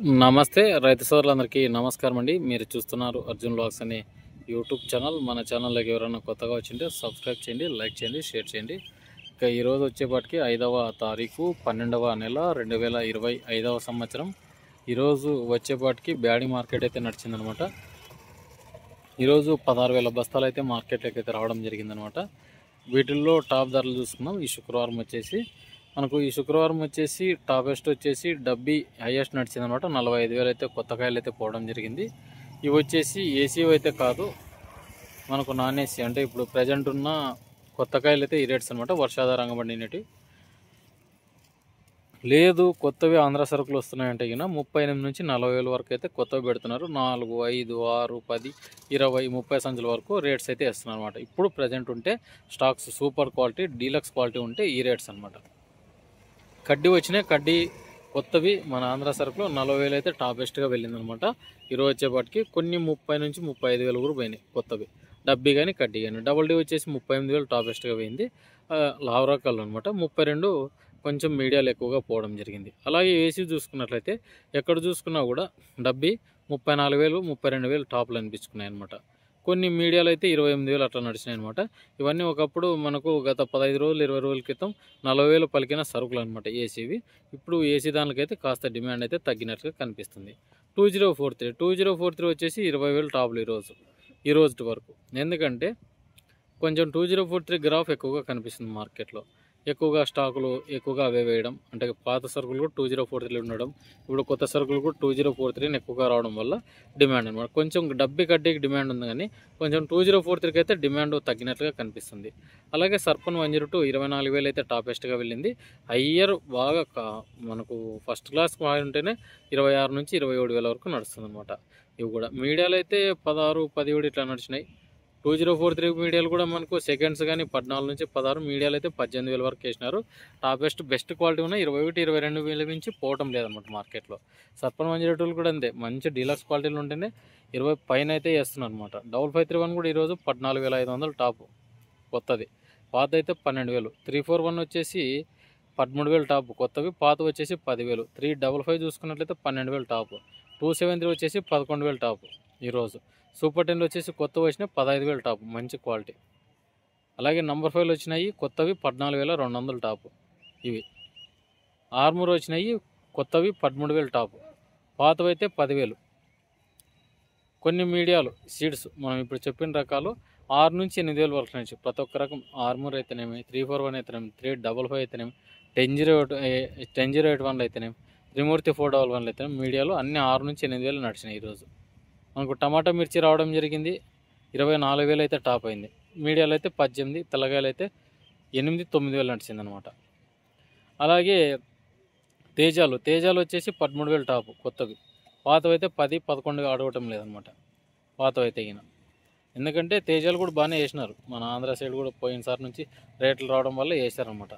నమస్తే రైతు సోదరులందరికీ నమస్కారం అండి. మీరు చూస్తున్నారు అర్జున్ వ్లాగ్స్ అనే యూట్యూబ్ ఛానల్. మన ఛానల్లోకి ఎవరైనా కొత్తగా వచ్చింటే సబ్స్క్రైబ్ చేయండి, లైక్ చేయండి, షేర్ చేయండి. ఇక ఈరోజు వచ్చేపాటికి 5వ తారీఖు 12వ నెల 2025వ సంవత్సరం. ఈరోజు వచ్చేపాటికి బ్యాడీ మార్కెట్ అయితే నడిచిందనమాట. ఈరోజు 16,000 బస్తాలు అయితే మార్కెట్లోకి అయితే రావడం జరిగిందనమాట. వీటిల్లో టాప్ ధరలు చూసుకుందాం. ఈ శుక్రవారం వచ్చేసి టాపెస్ట్ వచ్చేసి డబ్బీ హైయెస్ట్ నడిచింది అనమాట. 45,000 అయితే కొత్త కాయలు అయితే పోవడం జరిగింది. ఇవి వచ్చేసి ఏసీ అయితే కాదు, మనకు నాన్ ఏసీ అంటే ఇప్పుడు ప్రజెంట్ ఉన్న కొత్త కాయలు అయితే ఈ రేట్స్ అనమాట. వర్షాధారంగా పండినవి లేదు, కొత్తవి ఆంధ్ర సరుకులు వస్తున్నాయంటే ఇక 38 నుంచి 40,000 వరకు అయితే కొత్తవి పెడుతున్నారు. 4, 5, 6, 10, 20, 30 సంచుల వరకు రేట్స్ అయితే వేస్తున్నారు అనమాట. ఇప్పుడు ప్రజెంట్ ఉంటే stocks super quality, deluxe quality ఉంటే ఈ రేట్స్ అనమాట. కడ్డీ వచ్చినాయి. కడ్డీ కొత్తవి మన ఆంధ్ర సరుకులో 40,000 అయితే టాప్ బెస్ట్గా వెళ్ళిందనమాట. ఈరోజు వచ్చేపాటికి కొన్ని 30 నుంచి 35,000 కూడా పోయినాయి కొత్తవి, డబ్బీ కానీ కడ్డీ కానీ. డబుల్ డీ వచ్చేసి 38,000 టాప్ బెస్ట్గా పోయింది. లావ్ రకాలు అనమాట. 32 కొంచెం మీడియాలు ఎక్కువగా పోవడం జరిగింది. అలాగే ఏసీ చూసుకున్నట్లయితే ఎక్కడ చూసుకున్నా కూడా డబ్బీ 34,000, 32,000 టాప్లు అనిపించుకున్నాయి అనమాట. కొన్ని మీడియాలు అయితే 28,000 అట్లా నడిచినాయి అనమాట. ఇవన్నీ ఒకప్పుడు మనకు గత 15 రోజులు 20 రోజుల క్రితం 40,000 పలికిన సరుకులు అనమాట ఏసీవి. ఇప్పుడు ఏసీ దానికైతే కాస్త డిమాండ్ అయితే తగ్గినట్లుగా కనిపిస్తుంది. 2043 వచ్చేసి 20,000 టాప్లు ఈ రోజు వరకు. ఎందుకంటే కొంచెం 2043 గ్రాఫ్ ఎక్కువగా కనిపిస్తుంది మార్కెట్లో. ఎక్కువగా స్టాకులు ఎక్కువగా అవే వేయడం, అంటే పాత సరుకులు కూడా 2043 ఉండడం, ఇప్పుడు కొత్త సరుకులు కూడా 2043 ఎక్కువగా రావడం వల్ల డిమాండ్ అనమాట. కొంచెం డబ్బీ కడ్డీకి డిమాండ్ ఉంది, కానీ కొంచెం 2043కి అయితే డిమాండ్ తగ్గినట్లుగా కనిపిస్తుంది. అలాగే సర్పన్ 102 24,000 అయితే టాపెస్ట్గా వెళ్ళింది. హయ్యర్ బాగా మనకు ఫస్ట్ క్లాస్ ఉంటేనే 26 నుంచి 27,000 వరకు నడుస్తుంది అనమాట. ఇవి కూడా మీడియాలు అయితే 16, 17 ఇట్లా నడిచినాయి. 2043 మీడియాలు కూడా మనకు సెకండ్స్ కానీ 14 నుంచి 16, మీడియాలు అయితే 18,000 వరకు వేసినారు. బెస్ట్ క్వాలిటీ ఉన్న 21, 22,000 నుంచి పోవటం లేదన్నమాట మార్కెట్లో. సర్పన్ 102 కూడా అంతే, మంచి డీలక్స్ క్వాలిటీలు ఉంటేనే 20 పైన అయితే వేస్తున్నారు అనమాట. 5531 కూడా ఈరోజు 14,500 టాప్ కొత్తది, పాత అయితే 12,000. 341 వచ్చేసి 13,000 టాప్ కొత్తవి, పాత వచ్చేసి 10,000. 355 చూసుకున్నట్లయితే 12,000 టాప్. 273 వచ్చేసి 11,000 టాప్ ఈరోజు. సూపర్ 10 వచ్చేసి కొత్తవి వచ్చినాయి 15,000 టాప్, మంచి క్వాలిటీ. అలాగే నంబర్ 5 వచ్చినాయి కొత్తవి 14,200 టాప్. ఇవి ఆర్మూర్ వచ్చినాయి కొత్తవి 13,000 టాప్, పాతవి అయితే 10,000. కొన్ని మీడియాలు సీడ్స్ మనం ఇప్పుడు చెప్పిన రకాలు 6 నుంచి 8,000 వరకు నుంచి ప్రతి ఒక్క రకం. ఆర్మూర్ అయితేనేమి, 341 అయితేనేమి, 355 అయితేనేమి, 10,081 అయితేనేమి, త్రిమూర్తి 411 అయితేనేమి, మీడియాలో అన్ని 6 నుంచి 8,000 నడిచినాయి ఈరోజు. మనకు టమాటా మిర్చి రావడం జరిగింది 24,000 అయితే టాప్ అయింది. మీడియాలో అయితే 18, తెల్లగాయలు అయితే 8, 9,000 నడిచింది అనమాట. అలాగే తేజాలు వచ్చేసి 13,000 టాప్ కొత్తవి, పాతవి అయితే 10, 11 అడగటం లేదనమాట. పాతవి అయితే ఎందుకంటే తేజాలు కూడా బాగానే వేసినారు. మన ఆంధ్ర సైడ్ కూడా పోయినసారి నుంచి రేట్లు రావడం వల్ల వేసారనమాట.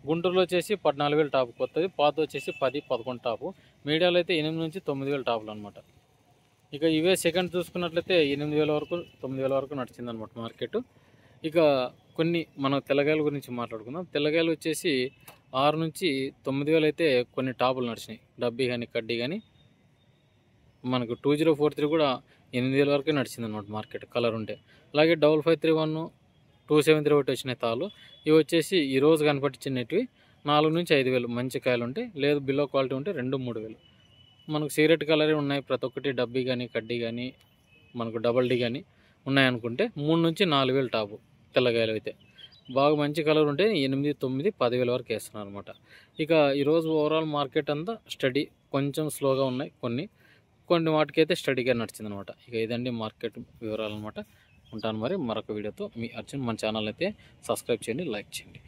గుంటూరులో వచ్చేసి 14,000 టాప్ కొత్తది, పాత వచ్చేసి 10, 11 టాపు, మీడియాలో అయితే 8 నుంచి 9,000 టాపులు అనమాట. ఇక ఇవే సెకండ్ చూసుకున్నట్లయితే 8,000 వరకు 9,000 వరకు నడిచిందనమాట మార్కెట్. ఇక కొన్ని మనం తెల్లగాయల గురించి మాట్లాడుకుందాం. తెల్లగాయలు వచ్చేసి 6 నుంచి 9,000 అయితే కొన్ని టాపులు నడిచినాయి, డబ్బీ కానీ కడ్డీ కానీ. మనకు 2043 కూడా 8,000 వరకే నడిచిందనమాట మార్కెట్ కలర్ ఉంటే. అలాగే 5531, 273 ఒకటి వచ్చినాయి తాళ్ళు. ఇవి వచ్చేసి ఈరోజు కనపట్టించినవి 4 నుంచి 5,000 మంచి కాయలు ఉంటాయి. లేదు బిలో క్వాలిటీ ఉంటే 2, 3,000. మనకు సిగరెట్ కలరే ఉన్నాయి ప్రతి ఒక్కటి, డబ్బీ కానీ కడ్డీ కానీ మనకు డబల్ డీ కానీ ఉన్నాయనుకుంటే 3 నుంచి 4,000 టాపు తెల్లగాయలు అయితే. బాగా మంచి కలర్ ఉంటే 8, 9, 10,000 వరకు వేస్తున్నారు అనమాట. ఇక ఈరోజు ఓవరాల్ మార్కెట్ అంతా స్టడీ, కొంచెం స్లోగా ఉన్నాయి కొన్ని వాటికైతే స్టడీగా నడిచింది అనమాట. ఇక ఇదండి మార్కెట్ వివరాలు అనమాట. ఉంటాను మరి మరొక వీడియోతో. మీ అర్జున్. మన ఛానల్ అయితే సబ్స్క్రైబ్ చేయండి, లైక్ చేయండి.